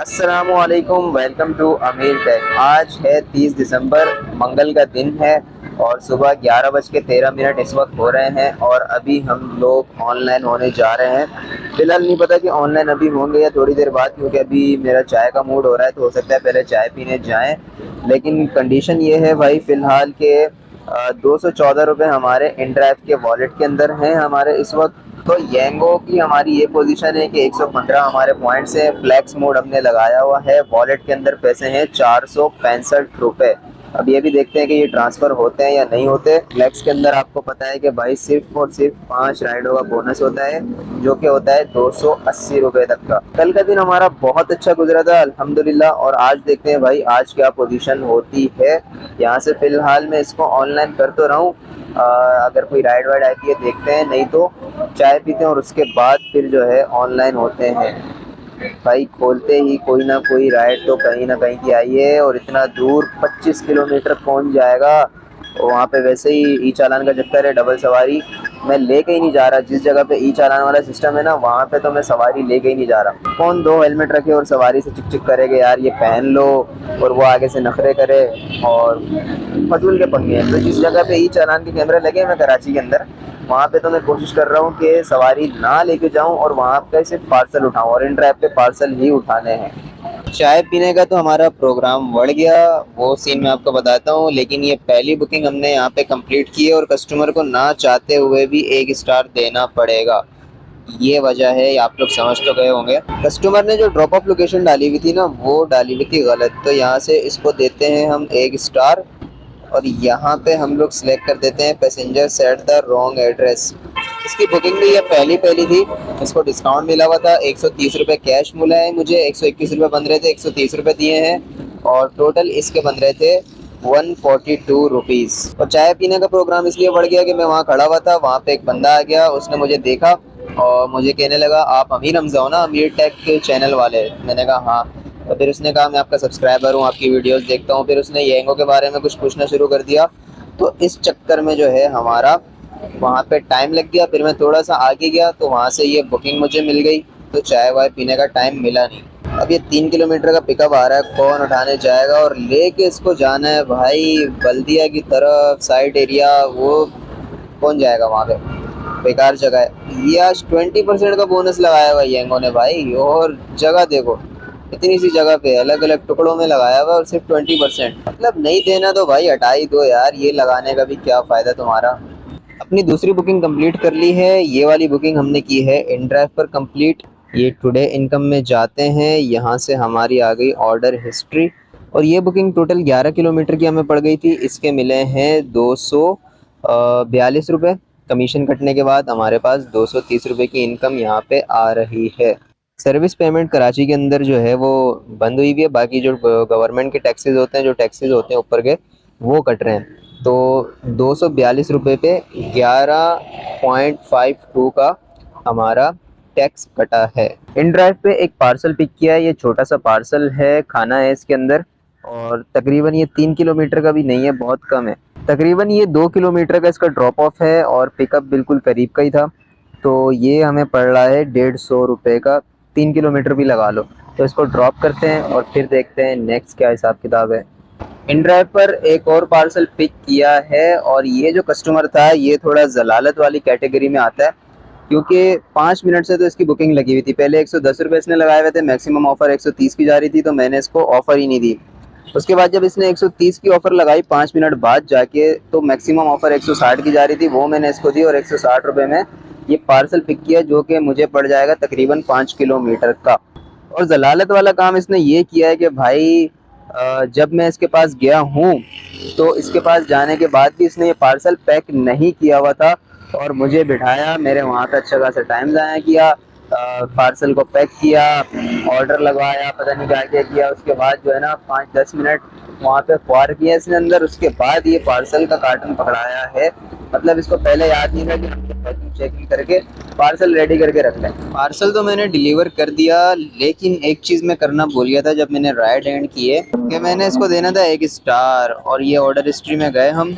अस्सलामुअलैकुम, welcome to अमीर take. आज है 30 दिसंबर, मंगल का दिन है और सुबह 11:13 इस वक्त हो रहे हैं और अभी हम लोग ऑनलाइन होने जा रहे हैं। फिलहाल नहीं पता कि ऑनलाइन अभी होंगे या थोड़ी देर बाद, क्योंकि अभी मेरा चाय का मूड हो रहा है तो हो सकता है पहले चाय पीने जाएं। लेकिन कंडीशन ये है भाई फ़िलहाल के 214 रुपये हमारे इनड्राइव के वॉलेट के अंदर हैं हमारे इस वक्त। तो येंगो की हमारी ये पोजीशन है कि 115 हमारे पॉइंट्स हैं। फ्लैक्स मोड हमने लगाया हुआ है। वॉलेट के अंदर पैसे हैं 465 रुपये। अब ये भी देखते हैं कि ये ट्रांसफ़र होते हैं या नहीं होते। फ्लैक्स के अंदर आपको पता है कि भाई सिर्फ और सिर्फ 5 राइडों का बोनस होता है, जो कि होता है 280 रुपये तक का। कल का दिन हमारा बहुत अच्छा गुजरा था अल्हम्दुलिल्लाह। और आज देखते हैं भाई आज क्या पोजीशन होती है। यहाँ से फ़िलहाल मैं इसको ऑनलाइन कर तो रहा हूँ, अगर कोई राइड वाइड आती है देखते हैं, नहीं तो चाय पीते हैं और उसके बाद फिर जो है ऑनलाइन होते हैं। भाई खोलते ही कोई ना कोई राइड तो कहीं ना कहीं की आई है और इतना दूर 25 किलोमीटर पहुंच जाएगा। और वहाँ पे वैसे ही ई चालान का चक्कर है, डबल सवारी मैं लेके ही नहीं जा रहा। जिस जगह पे ई चालान वाला सिस्टम है ना, वहाँ पे तो मैं सवारी लेके ही नहीं जा रहा। कौन दो हेलमेट रखे और सवारी से चिक चिक करेगा यार, ये पहन लो और वो आगे से नखरे करे और फजूल के पंगे हैं। तो जिस जगह पे ई चालान के कैमरे लगे हैं मैं कराची के अंदर, वहाँ पे तो मैं कोशिश कर रहा हूँ कि सवारी ना लेके जाऊँ और वहाँ पे सिर्फ पार्सल उठाऊँ, और इन ड्राइव पे पार्सल ही उठाने हैं। चाय पीने का तो हमारा प्रोग्राम बढ़ गया, वो सीन मैं आपको बताता हूँ। लेकिन ये पहली बुकिंग हमने यहाँ पे कंप्लीट की है और कस्टमर को ना चाहते हुए भी 1 स्टार देना पड़ेगा। ये वजह है, आप लोग समझ तो गए होंगे। कस्टमर ने जो ड्रॉप ऑफ लोकेशन डाली हुई थी ना, वो डाली हुई थी गलत, तो यहाँ से इसको देते हैं हम 1 स्टार। और यहाँ पे हम लोग सिलेक्ट कर देते हैं passenger set the wrong address. इसकी बुकिंग भी ये पहली पहली थी। इसको डिस्काउंट मिला हुआ था, 130 रुपये कैश मिला है मुझे, 121 रुपये बन रहे थे, 130 रुपये दिए हैं और टोटल इसके बन रहे थे 142 रुपीज़। और चाय पीने का प्रोग्राम इसलिए बढ़ गया कि मैं वहाँ खड़ा हुआ था, वहाँ पे एक बंदा आ गया, उसने मुझे देखा और मुझे कहने लगा आप अमीर हमजा हो ना, अमीर टेक के चैनल वाले। मैंने कहा हाँ। तो फिर उसने कहा मैं आपका सब्सक्राइबर हूँ, आपकी वीडियोस देखता हूँ। फिर उसने येंगो के बारे में कुछ पूछना शुरू कर दिया, तो इस चक्कर में जो है हमारा वहाँ पे टाइम लग गया। फिर मैं थोड़ा सा आगे गया तो वहाँ से ये बुकिंग मुझे मिल गई, तो चाय वाय पीने का टाइम मिला नहीं। अब ये 3 किलोमीटर का पिकअप आ रहा है, कौन उठाने जाएगा और लेके इसको जाना है भाई बल्दिया की तरफ, साइड एरिया, वो कौन जाएगा वहाँ पे, बेकार जगह है। ये आज 20% का बोनस लगाया हुआ येंगो ने भाई, और जगह देखो इतनी सी जगह पे अलग अलग टुकड़ों में लगाया हुआ और सिर्फ 20%। मतलब नहीं देना तो भाई हटा ही दो यार, ये लगाने का भी क्या फ़ायदा तुम्हारा। अपनी दूसरी बुकिंग कंप्लीट कर ली है, ये वाली बुकिंग हमने की है इन ड्राइव पर कंप्लीट। ये टुडे इनकम में जाते हैं, यहाँ से हमारी आ गई ऑर्डर हिस्ट्री। और ये बुकिंग टोटल 11 किलोमीटर की हमें पड़ गई थी। इसके मिले हैं 242 रुपये। कमीशन कटने के बाद हमारे पास 230 रुपये की इनकम यहाँ पे आ रही है। सर्विस पेमेंट कराची के अंदर जो है वो बंद हुई हुई है, बाकी जो गवर्नमेंट के टैक्सेस होते हैं, जो टैक्सेस होते हैं ऊपर के, वो कट रहे हैं। तो 242 रुपये पे 11.52 का हमारा टैक्स कटा है। इन ड्राइव पे एक पार्सल पिक किया है, ये छोटा सा पार्सल है, खाना है इसके अंदर। और तकरीबन ये 3 किलोमीटर का भी नहीं है, बहुत कम है। तकरीबन ये 2 किलोमीटर का इसका ड्रॉप ऑफ है और पिकअप बिल्कुल करीब का ही था। तो ये हमें पड़ रहा है 150 रुपये का, 3 किलोमीटर भी लगा लो। तो इसको ड्रॉप करते हैं और फिर देखते हैं नेक्स्ट क्या हिसाब किताब है। इन ड्राइव पर एक और पार्सल पिक किया है और ये जो कस्टमर था ये थोड़ा जलालत वाली कैटेगरी में आता है, क्योंकि 5 मिनट से तो इसकी बुकिंग लगी हुई थी। पहले 110 रुपये इसने लगाए हुए थे, मैक्सिमम ऑफर 130 की जा रही थी, तो मैंने इसको ऑफर ही नहीं दी। उसके बाद जब इसने 130 की ऑफर लगाई 5 मिनट बाद जाके, तो मैक्सिमम ऑफर 160 की जा रही थी, वो मैंने इसको दी और 160 रुपये में ये पार्सल पिक किया, जो कि मुझे पड़ जाएगा तकरीबन 5 किलोमीटर का। और जलालत वाला काम इसने ये किया है कि भाई जब मैं इसके पास गया हूँ तो इसके पास जाने के बाद भी इसने ये पार्सल पैक नहीं किया हुआ था और मुझे बिठाया, मेरे वहाँ पे अच्छा खासा टाइम ज़ाया किया, पार्सल को पैक किया, ऑर्डर लगवाया, पता नहीं क्या क्या किया। उसके बाद जो है ना 5-10 मिनट वहाँ पे ख्वार किया इसने अंदर, उसके बाद ये पार्सल का कार्टन पकड़ाया है। मतलब इसको पहले याद नहीं था कि हम पैकिंग चेकिंग करके पार्सल रेडी करके रख लें। पार्सल तो मैंने डिलीवर कर दिया, लेकिन एक चीज़ मैं करना भूल गया था जब मैंने राइड एंड किए, कि मैंने इसको देना था 1 स्टार। और ये ऑर्डर हिस्ट्री में गए हम,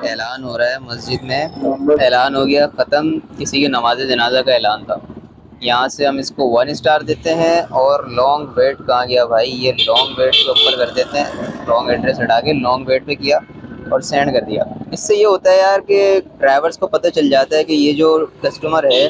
ऐलान हो रहा है मस्जिद में, ऐलान हो गया ख़त्म, किसी की नमाज जनाजा का ऐलान था। यहाँ से हम इसको 1 स्टार देते हैं। और लॉन्ग वेट कहाँ गया भाई, ये लॉन्ग वेट के ऊपर कर देते हैं, लॉन्ग एड्रेस हटा के लॉन्ग वेट पे किया और सेंड कर दिया। इससे ये होता है यार कि ड्राइवर्स को पता चल जाता है कि ये जो कस्टमर है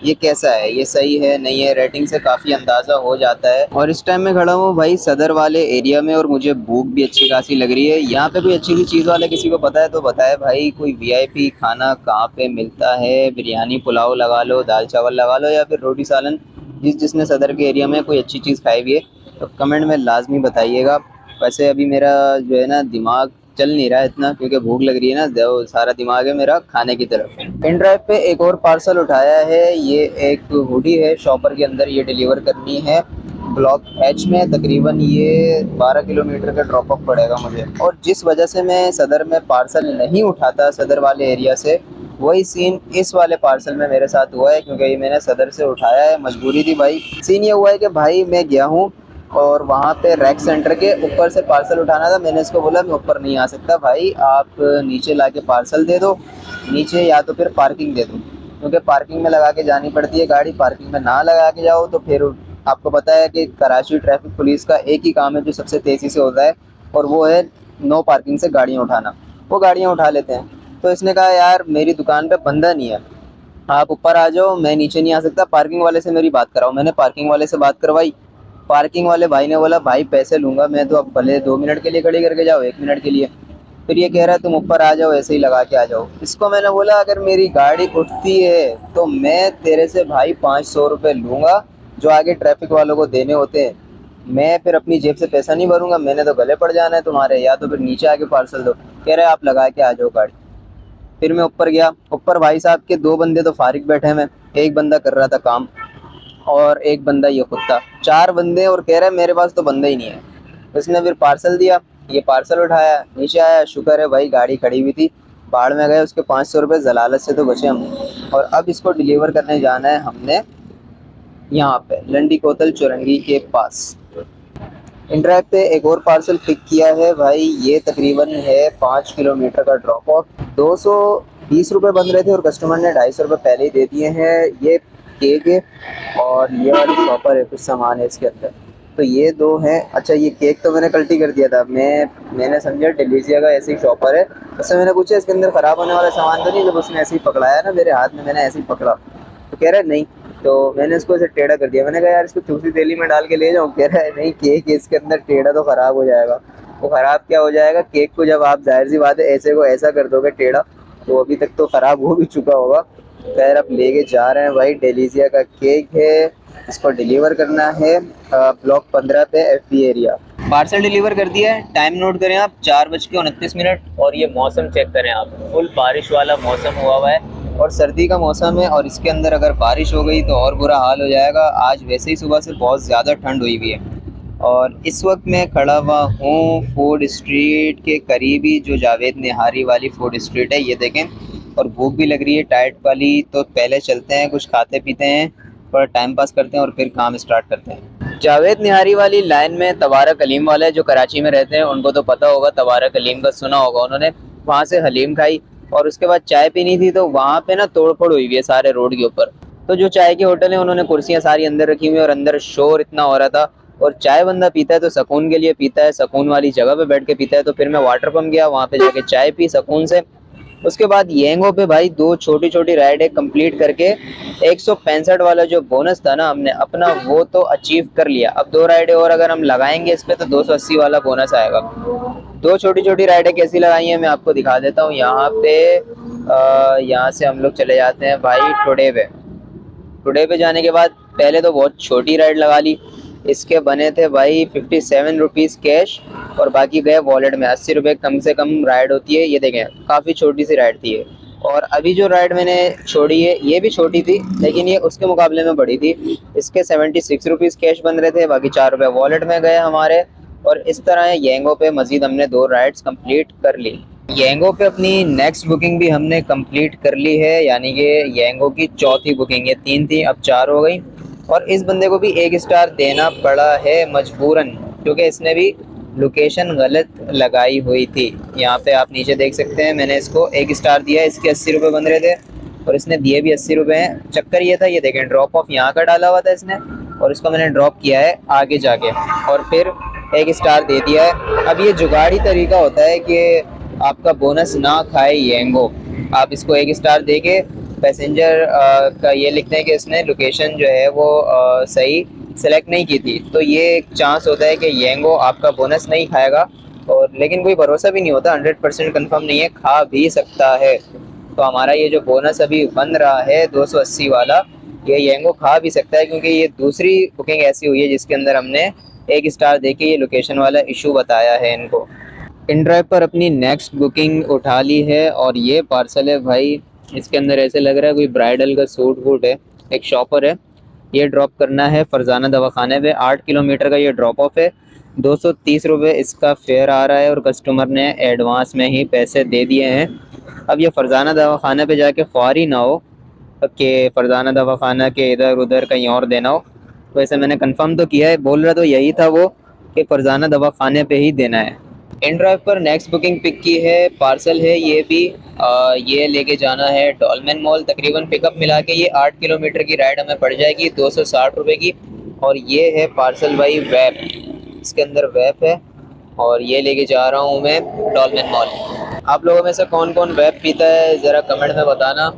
ये कैसा है, ये सही है नहीं है, रेटिंग से काफ़ी अंदाज़ा हो जाता है। और इस टाइम मैं खड़ा हूँ भाई सदर वाले एरिया में और मुझे भूख भी अच्छी खासी लग रही है। यहाँ पे कोई अच्छी सी चीज़ वाला किसी को पता है तो बताए भाई, कोई वीआईपी खाना कहाँ पे मिलता है, बिरयानी पुलाव लगा लो, दाल चावल लगा लो, या फिर रोटी सालन। जिसने सदर के एरिया में कोई अच्छी चीज़ खाई हुई है तो कमेंट में लाजमी बताइएगा। वैसे अभी मेरा जो है ना दिमाग चल नहीं रहा है इतना, क्योंकि भूख लग रही है ना, जो सारा दिमाग है मेरा खाने की तरफ। इन ड्राइव पे एक और पार्सल उठाया है, ये एक हुडी है शॉपर के अंदर, ये डिलीवर करनी है ब्लॉक एच में। तकरीबन ये 12 किलोमीटर का ड्रॉप ऑफ पड़ेगा मुझे। और जिस वजह से मैं सदर में पार्सल नहीं उठाता सदर वाले एरिया से, वही सीन इस वाले पार्सल में मेरे साथ हुआ है, क्योंकि ये मैंने सदर से उठाया है, मजबूरी थी भाई। सीन ये हुआ है कि भाई मैं गया हूँ और वहाँ पे रैक सेंटर के ऊपर से पार्सल उठाना था। मैंने इसको बोला मैं ऊपर नहीं आ सकता भाई, आप नीचे लाके पार्सल दे दो नीचे, या तो फिर पार्किंग दे दो, क्योंकि पार्किंग में लगा के जानी पड़ती है गाड़ी। पार्किंग में ना लगा के जाओ तो फिर आपको पता है कि कराची ट्रैफिक पुलिस का एक ही काम है जो सबसे तेज़ी से होता है, और वो है नो पार्किंग से गाड़ियाँ उठाना। वो गाड़ियाँ उठा लेते हैं। तो इसने कहा यार मेरी दुकान पे बंदा नहीं है, आप ऊपर आ जाओ, मैं नीचे नहीं आ सकता, पार्किंग वाले से मेरी बात कराओ। मैंने पार्किंग वाले से बात करवाई। पार्किंग वाले भाई ने बोला भाई पैसे लूँगा मैं तो, अब भले 2 मिनट के लिए खड़ी करके जाओ, 1 मिनट के लिए। फिर ये कह रहा है तुम ऊपर आ जाओ, ऐसे ही लगा के आ जाओ। इसको मैंने बोला अगर मेरी गाड़ी उठती है तो मैं तेरे से भाई 500 रुपये लूँगा, जो आगे ट्रैफिक वालों को देने होते हैं। मैं फिर अपनी जेब से पैसा नहीं भरूंगा, मैंने तो गले पड़ जाना है तुम्हारे, या तो फिर नीचे आके पार्सल दो। कह रहे आप लगा के आ जाओ गाड़ी। फिर मैं ऊपर गया, ऊपर भाई साहब के 2 बंदे तो फारिग बैठे हैं, एक बंदा कर रहा था काम और एक बंदा ये खुद था। 4 बंदे और कह रहा है मेरे पास तो बंदा ही नहीं है। उसने फिर पार्सल दिया, ये पार्सल उठाया, नीचे आया, शुक्र है भाई गाड़ी खड़ी हुई थी, बाढ़ में गए, उसके 500 रुपये जलालत से तो बचे हम। और अब इसको डिलीवर करने जाना है हमने यहाँ पे लंडी कोतल चौरंगी के पास। इंड्राइव पे एक और पार्सल पिक किया है भाई, ये तकरीबन है 5 किलोमीटर का ड्रॉप ऑफ। 220 रुपये बन रहे थे और कस्टमर ने 250 रुपये पहले ही दे दिए हैं। ये केक है और ये वाली शॉपर है, कुछ सामान है इसके अंदर। तो ये दो हैं। अच्छा ये केक तो मैंने कल्टी कर दिया था, मैंने समझा डिलीजिया का ऐसे ही शॉपर है। उससे मैंने पूछा इसके अंदर ख़राब होने वाला सामान तो नहीं, जब उसने ऐसे ही पकड़ाया ना मेरे हाथ में, मैंने ऐसे ही पकड़ा तो कह रहा है नहीं। तो मैंने इसको ऐसे टेढ़ा कर दिया, मैंने कहा यार इसको चूसी तेली में डाल के ले जाऊँ। कह रहा है नहीं केक इसके अंदर टेढ़ा तो ख़राब हो जाएगा। वो ख़राब क्या हो जाएगा, केक को जब आप जाहिर सी बात है ऐसे को ऐसा कर दोगे टेढ़ा, तो अभी तक तो ख़राब हो भी चुका होगा। खैर अब लेके जा रहे हैं भाई, डेलीजिया का केक है, इसको डिलीवर करना है ब्लॉक 15 पे FB एरिया। पार्सल डिलीवर कर दिया है। टाइम नोट करें आप, 4:29। और ये मौसम चेक करें आप, फुल बारिश वाला मौसम हुआ है और सर्दी का मौसम है, और इसके अंदर अगर बारिश हो गई तो और बुरा हाल हो जाएगा। आज वैसे ही सुबह से बहुत ज़्यादा ठंड हुई हुई है। और इस वक्त मैं खड़ा हुआ हूँ फूड स्ट्रीट के करीबी, जो जावेद निहारी वाली फूड स्ट्रीट है, ये देखें। और भूख भी लग रही है टाइट वाली, तो पहले चलते हैं कुछ खाते पीते हैं, थोड़ा टाइम पास करते हैं और फिर काम स्टार्ट करते हैं। जावेद निहारी वाली लाइन में तबारक हलीम वाला है, जो कराची में रहते हैं उनको तो पता होगा, तबारक हलीम का सुना होगा उन्होंने। वहाँ से हलीम खाई और उसके बाद चाय पीनी थी, तो वहाँ पे ना तोड़ फोड़ हुई हुई है सारे रोड के ऊपर। तो जो चाय के होटल है उन्होंने कुर्सियाँ सारी अंदर रखी हुई है और अंदर शोर इतना हो रहा था। और चाय बंदा पीता है तो सुकून के लिए पीता है, सुकून वाली जगह पे बैठ के पीता है। तो फिर मैं वाटर पंप गया, वहाँ पे जाके चाय पी सुकून से। उसके बाद येंगो पे भाई 2 छोटी छोटी राइडें कंप्लीट करके 165 वाला जो बोनस था ना हमने अपना, वो तो अचीव कर लिया। अब 2 राइडें और अगर हम लगाएंगे इस पे तो 280 वाला बोनस आएगा। 2 छोटी छोटी राइडें कैसी लगाई हैं मैं आपको दिखा देता हूँ। यहाँ पे यहाँ से हम लोग चले जाते हैं भाई टुडे पे। टुडे पे जाने के बाद पहले तो बहुत छोटी राइड लगा ली, इसके बने थे भाई 57 रुपीज़ कैश, और बाकी गए वॉलेट में। 80 रुपये कम से कम राइड होती है, ये देखें काफ़ी छोटी सी राइड थी ये। और अभी जो राइड मैंने छोड़ी है ये भी छोटी थी, लेकिन ये उसके मुकाबले में बड़ी थी। इसके 76 रुपीज़ कैश बन रहे थे, बाकी 4 रुपये वॉलेट में गए हमारे। और इस तरह येंगो पे मज़ीद हमने 2 राइड्स कंप्लीट कर ली। येंगो पे अपनी नेक्स्ट बुकिंग भी हमने कंप्लीट कर ली है, यानी कि येंगो की चौथी बुकिंग, ये 3 थी अब 4 हो गई। और इस बंदे को भी 1 स्टार देना पड़ा है मजबूरन, क्योंकि इसने भी लोकेशन गलत लगाई हुई थी। यहाँ पे आप नीचे देख सकते हैं, मैंने इसको 1 स्टार दिया, इसके 80 रुपये बन रहे थे। और इसने दिए भी 80 रुपये हैं। चक्कर ये था, ये देखें ड्रॉप ऑफ यहाँ का डाला हुआ था इसने, और इसको मैंने ड्रॉप किया है आगे जाके और फिर 1 स्टार दे दिया है। अब ये जुगाड़ी तरीका होता है कि आपका बोनस ना खाए येंगो। आप इसको 1 स्टार दे के पैसेंजर का ये लिखते हैं कि इसने लोकेशन जो है वो सही सेलेक्ट नहीं की थी, तो ये एक चांस होता है कि येंगो आपका बोनस नहीं खाएगा। और लेकिन कोई भरोसा भी नहीं होता, 100% कंफर्म नहीं है, खा भी सकता है। तो हमारा ये जो बोनस अभी बन रहा है 280 वाला, ये येंगो खा भी सकता है, क्योंकि ये दूसरी बुकिंग ऐसी हुई है जिसके अंदर हमने 1 स्टार देके ये लोकेशन वाला इशू बताया है इनको। इनड्राइव पर अपनी नेक्स्ट बुकिंग उठा ली है और ये पार्सल है भाई, इसके अंदर ऐसे लग रहा है कोई ब्राइडल का सूट वूट है। एक शॉपर है, ये ड्रॉप करना है फरजाना दवाखाने पे। 8 किलोमीटर का ये ड्रॉप ऑफ है, 230 रुपये इसका फेयर आ रहा है और कस्टमर ने एडवांस में ही पैसे दे दिए हैं। अब ये फरजाना दवाखाना पे जाके ख्वारी ना हो कि फरजाना दवाखाना के इधर उधर कहीं और देना हो। वैसे मैंने कंफर्म तो किया है, बोल रहा तो यही था वो कि फरजाना दवाखाने पे ही देना है। इन ड्राइव पर नेक्स्ट बुकिंग पिक की है, पार्सल है ये भी। ये लेके जाना है डॉल्मेन मॉल। तकरीबन पिकअप मिला के ये 8 किलोमीटर की राइड हमें पड़ जाएगी 260 रुपये की। और ये है पार्सल भाई वैप, इसके अंदर वैप है और ये लेके जा रहा हूँ मैं डॉल्मेन मॉल। आप लोगों में से कौन कौन वैप पीता है ज़रा कमेंट में बताना,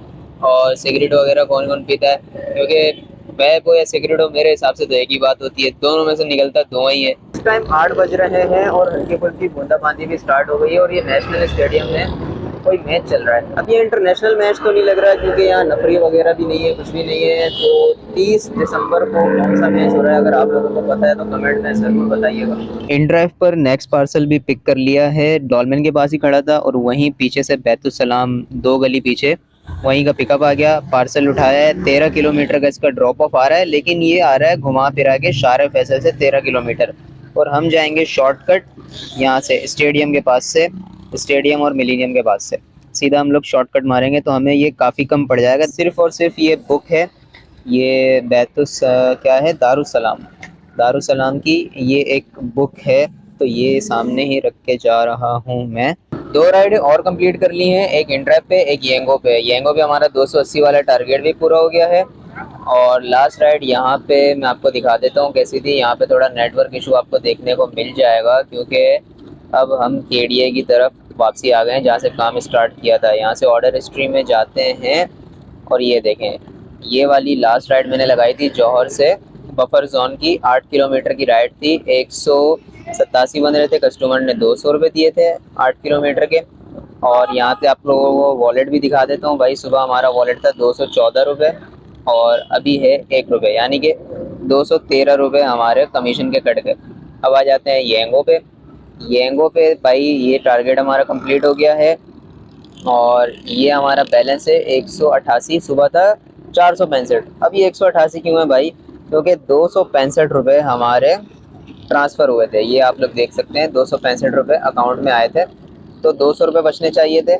और सिगरेट वगैरह कौन कौन पीता है, क्योंकि वैप हो या सिगरेट हो मेरे हिसाब से तो एक ही बात होती है, दोनों में से निकलता धुआं ही है। इस टाइम 8 बज रहे हैं और हल्की फुल्की बूंदाबांदी भी स्टार्ट हो गई है और ये नेशनल स्टेडियम में कोई मैच चल रहा है। अब ये इंटरनेशनल मैच तो नहीं लग रहा है क्योंकि यहाँ नफरी वगैरह भी नहीं है, कुछ भी नहीं है। तो 30 दिसंबर को कौन सा मैच हो रहा है, अगर आप लोगों को पता है तो कमेंट में ज़रूर बताइएगा। इन ड्राइव पर नेक्स्ट पार्सल भी पिक कर लिया है, डॉल्मेन के पास ही खड़ा था और वहीं पीछे से बैतुलसलाम 2 गली पीछे वहीं का पिकअप आ गया। पार्सल उठाया है, 13 किलोमीटर का इसका ड्रॉप ऑफ आ रहा है, लेकिन ये आ रहा है घुमा फिरा के शार फैसल से 13 किलोमीटर। और हम जाएंगे शॉर्टकट यहाँ से स्टेडियम के पास से, स्टेडियम और मिलीनियम के पास से सीधा हम लोग शॉर्टकट मारेंगे तो हमें ये काफ़ी कम पड़ जाएगा। सिर्फ और सिर्फ ये बुक है, ये क्या है, दारुसलाम की ये एक बुक है। तो ये सामने ही रख के जा रहा हूँ मैं। 2 राइडें और कंप्लीट कर ली हैं, एक इंड्राइव पे एक येंगो पे। येंगो पे हमारा 280 वाला टारगेट भी पूरा हो गया है। और लास्ट राइड यहाँ पे मैं आपको दिखा देता हूँ कैसी थी। यहाँ पे थोड़ा नेटवर्क इशू आपको देखने को मिल जाएगा, क्योंकि अब हम केडीए की तरफ वापसी आ गए हैं जहाँ से काम स्टार्ट किया था। यहाँ से ऑर्डर हिस्ट्री में जाते हैं और ये देखें, ये वाली लास्ट राइड मैंने लगाई थी जौहर से बफर जोन की। 8 किलोमीटर की राइड थी, 187 बन रहे थे, कस्टमर ने 200 रुपये दिए थे 8 किलोमीटर के। और यहाँ पे आप लोगों को वॉलेट भी दिखा देता हूँ भाई। सुबह हमारा वॉलेट था 214 रुपये और अभी है 1 रुपये, यानी कि 213 रुपये हमारे कमीशन के कट गए। अब आ जाते हैं येंगो पे। येंगो पे भाई ये टारगेट हमारा कंप्लीट हो गया है और ये हमारा बैलेंस है 188। सुबह था 465। अब ये 188 क्यों है भाई, क्योंकि 265 रुपये हमारे ट्रांसफ़र हुए थे। ये आप लोग देख सकते हैं 265 रुपये अकाउंट में आए थे, तो 200 रुपये बचने चाहिए थे।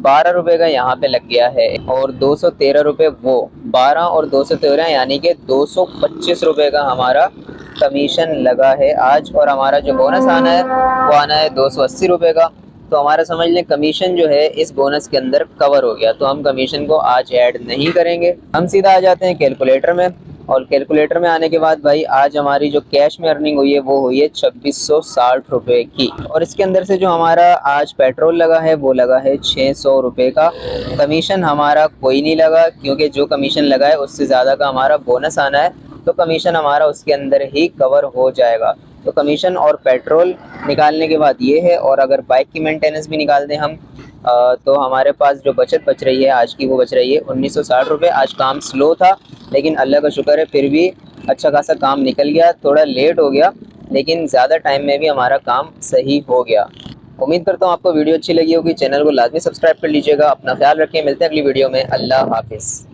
12 रुपये का यहाँ पे लग गया है और 213 रुपये वो 12 और 213 यानी कि 225 रुपये का हमारा कमीशन लगा है आज। और हमारा जो बोनस आना है वो आना है 280 रुपये का। तो हमारा समझ लें कमीशन जो है इस बोनस के अंदर कवर हो गया, तो हम कमीशन को आज ऐड नहीं करेंगे। हम सीधा आ जाते हैं कैलकुलेटर में। और कैलकुलेटर में आने के बाद भाई आज हमारी जो कैश में अर्निंग हुई है वो हुई है 2660 रुपये की। और इसके अंदर से जो हमारा आज पेट्रोल लगा है वो लगा है 600 रुपये का। कमीशन हमारा कोई नहीं लगा, क्योंकि जो कमीशन लगा है उससे ज़्यादा का हमारा बोनस आना है, तो कमीशन हमारा उसके अंदर ही कवर हो जाएगा। तो कमीशन और पेट्रोल निकालने के बाद ये है। और अगर बाइक की मेंटेनेंस भी निकाल दें हम तो हमारे पास जो बचत बच रही है आज की वो बच रही है 1960 रुपये। आज काम स्लो था लेकिन अल्लाह का शुक्र है फिर भी अच्छा खासा काम निकल गया। थोड़ा लेट हो गया लेकिन ज़्यादा टाइम में भी हमारा काम सही हो गया। उम्मीद करता हूँ आपको वीडियो अच्छी लगी होगी। चैनल को लाजमी सब्सक्राइब कर लीजिएगा। अपना ख्याल रखें, मिलते हैं अगली वीडियो में। अल्लाह हाफिज़।